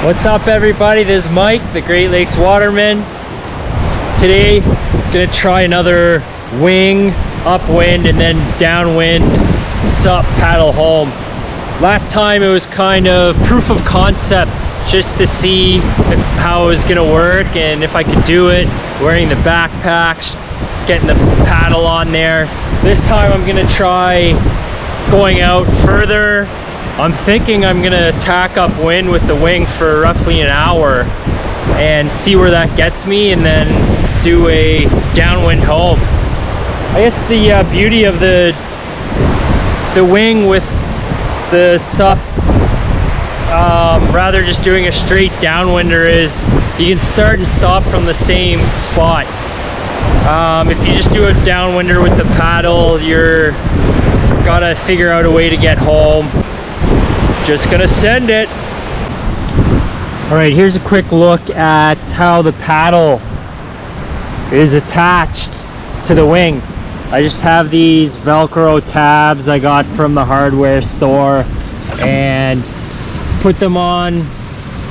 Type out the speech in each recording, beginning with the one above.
What's up, everybody? This is Mike, the Great Lakes Waterman. Today, gonna try another wing, upwind, and then downwind SUP paddle home. Last time it was kind of proof of concept, just to see how it was gonna work and if I could do it, wearing the backpacks, getting the paddle on there. This time I'm gonna try going out further. I'm thinking I'm gonna tack upwind with the wing for roughly an hour and see where that gets me, and then do a downwind home. I guess the beauty of the wing with the SUP, rather just doing a straight downwinder, is you can start and stop from the same spot. If you just do a downwinder with the paddle, you're gotta figure out a way to get home. Just gonna send it. All right, here's a quick look at how the paddle is attached to the wing. I just have these Velcro tabs I got from the hardware store and put them on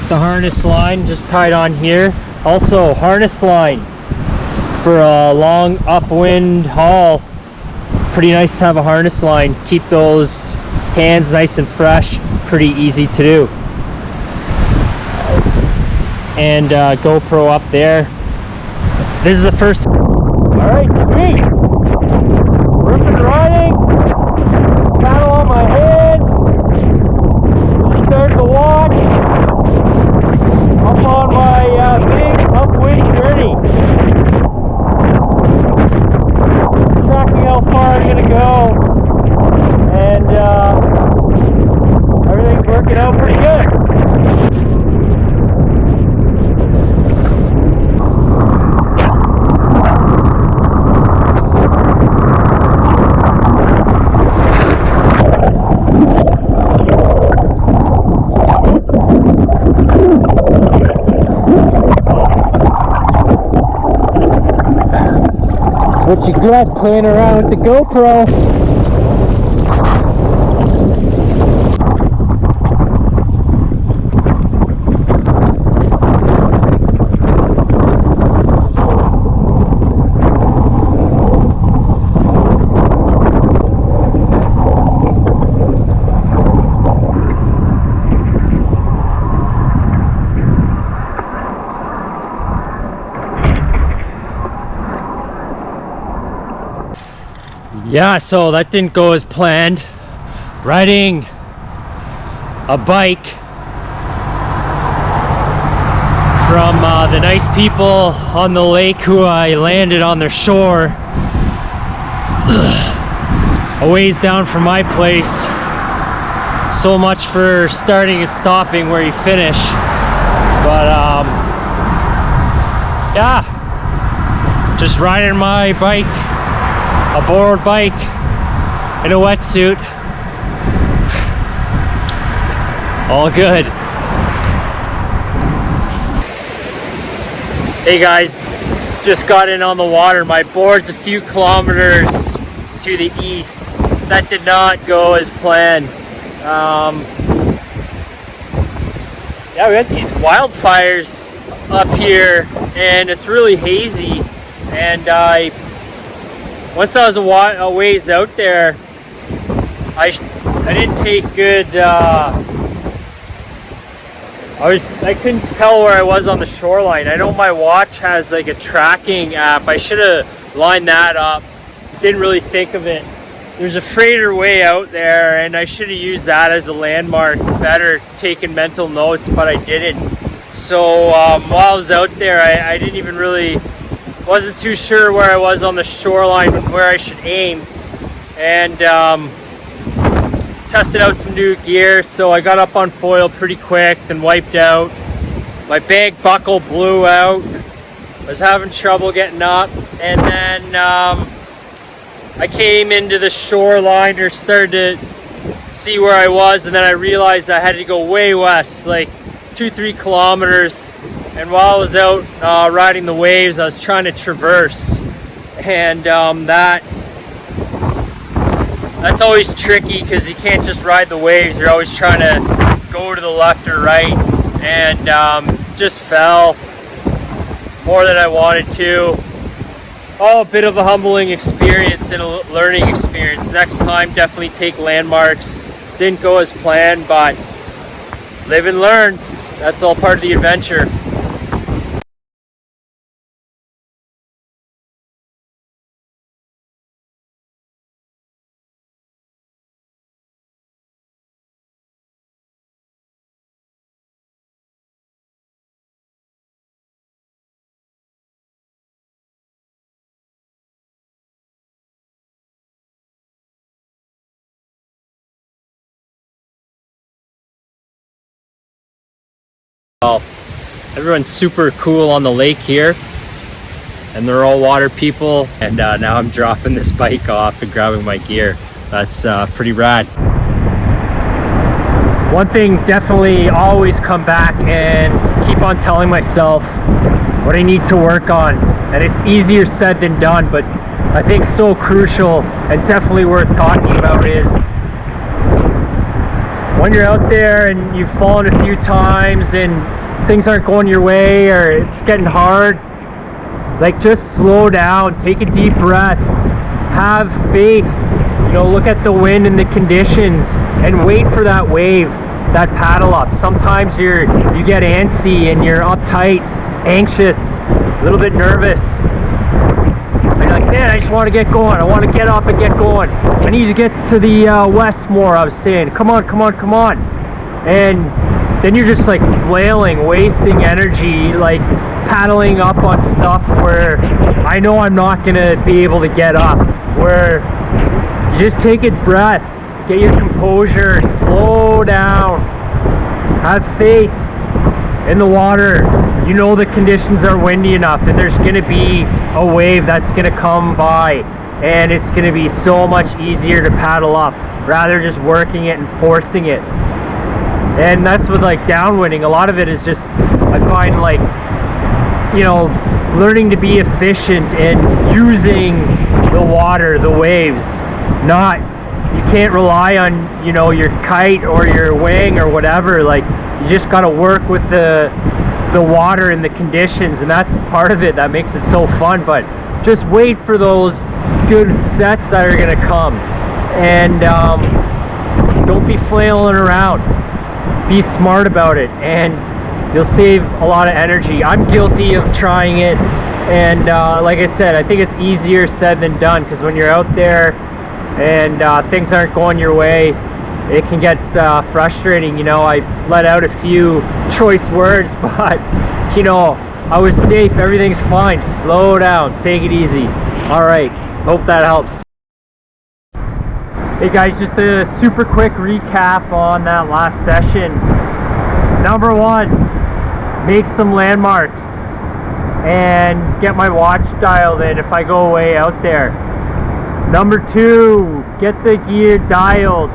the harness line, just tied on here. Also, harness line for a long upwind haul. Pretty nice to have a harness line. Keep those hands nice and fresh. Pretty easy to do. And GoPro up there. This is the first. All right, sweet. Ripping riding. Paddle on my head. Just starting to walk. Up on my big upwind journey. Tracking how far I'm gonna go. And everything's working out pretty good. What you got playing around with the GoPro? Yeah, so that didn't go as planned. Riding a bike from the nice people on the lake who I landed on their shore a ways down from my place. So much for starting and stopping where you finish. But yeah, just riding my bike, a borrowed bike, in a wetsuit. All good. Hey guys, just got in on the water. My board's a few kilometers to the east. That did not go as planned. Yeah, we had these wildfires up here and it's really hazy, and once I was a ways out there, I didn't take good, I couldn't tell where I was on the shoreline. I know my watch has like a tracking app. I should have lined that up. Didn't really think of it. There's a freighter way out there and I should have used that as a landmark better, taking mental notes, but I didn't. So while I was out there, I didn't even really, wasn't too sure where I was on the shoreline, where I should aim, and tested out some new gear. So I got up on foil pretty quick, then wiped out. My bag buckle blew out. Was having trouble getting up, and then I came into the shoreline or started to see where I was, and then I realized I had to go way west, like 2-3 kilometers. And while I was out riding the waves, I was trying to traverse, and that's always tricky because you can't just ride the waves. You're always trying to go to the left or right, and just fell more than I wanted to. Oh, a bit of a humbling experience and a learning experience. Next time, definitely take landmarks. Didn't go as planned, but live and learn. That's all part of the adventure. Well, everyone's super cool on the lake here, and they're all water people, and now I'm dropping this bike off and grabbing my gear. That's pretty rad. One thing, definitely always come back and keep on telling myself what I need to work on, and it's easier said than done, but I think so crucial and definitely worth talking about is when you're out there and you've fallen a few times and things aren't going your way or it's getting hard, like, just slow down, take a deep breath, have faith, you know, look at the wind and the conditions and wait for that wave, that paddle up. Sometimes you get antsy and you're uptight, anxious, a little bit nervous. You're like, man, I just want to get going. I want to get up and get going. I need to get to the west more, I was saying. Come on, come on, come on. And then you're just like flailing, wasting energy, like paddling up on stuff where I know I'm not going to be able to get up. Where you just take a breath, get your composure, slow down, have faith in the water. You know the conditions are windy enough and there's going to be a wave that's going to come by, and it's going to be so much easier to paddle up rather just working it and forcing it. And that's with like downwinding. A lot of it is just, I find, like, you know, learning to be efficient and using the water, the waves. Not, you can't rely on, you know, your kite or your wing or whatever. Like, you just got to work with the water and the conditions, and that's part of it that makes it so fun. But just wait for those good sets that are going to come, and don't be flailing around. Be smart about it, and you'll save a lot of energy. I'm guilty of trying it, and like I said, I think it's easier said than done, because when you're out there and things aren't going your way, it can get frustrating. You know, I let out a few choice words, but, you know, I was safe, everything's fine. Slow down, take it easy. Alright, hope that helps. Hey guys, just a super quick recap on that last session. Number one, make some landmarks and get my watch dialed in if I go way out there. Number two, get the gear dialed.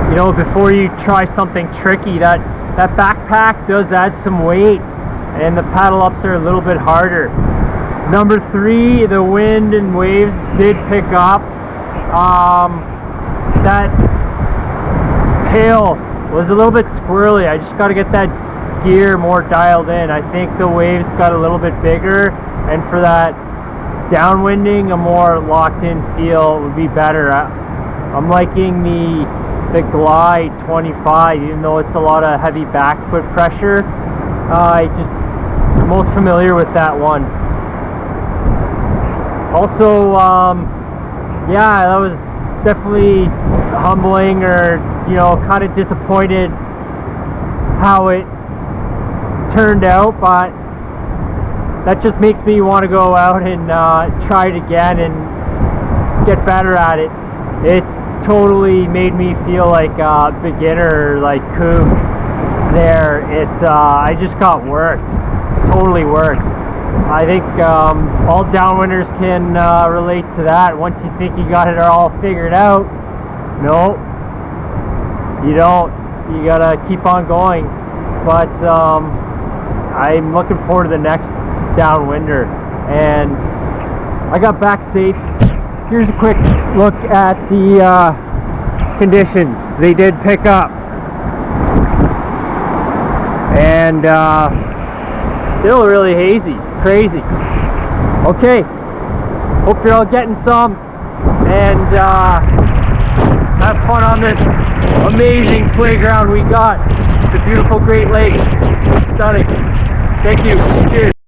You know, before you try something tricky, that backpack does add some weight and the paddle ups are a little bit harder. Number three, the wind and waves did pick up. That tail was a little bit squirrely. I just got to get that gear more dialed in. I think the waves got a little bit bigger, and for that downwinding, a more locked in feel would be better. I'm liking the Glide 25, even though it's a lot of heavy back foot pressure. I'm most familiar with that one. Also, yeah, that was definitely humbling, or, you know, kind of disappointed how it turned out, but that just makes me want to go out and try it again and get better at it. It totally made me feel like a beginner, like Coop there. I just got worked, totally worked. I think all downwinders can relate to that. Once you think you got it all figured out, no, you don't. You gotta keep on going. But I'm looking forward to the next downwinder, and I got back safe. Here's a quick look at the conditions. They did pick up. and still really hazy, crazy. Okay, hope you're all getting some, and have fun on this amazing playground we got. The beautiful Great Lakes, stunning. Thank you. Cheers.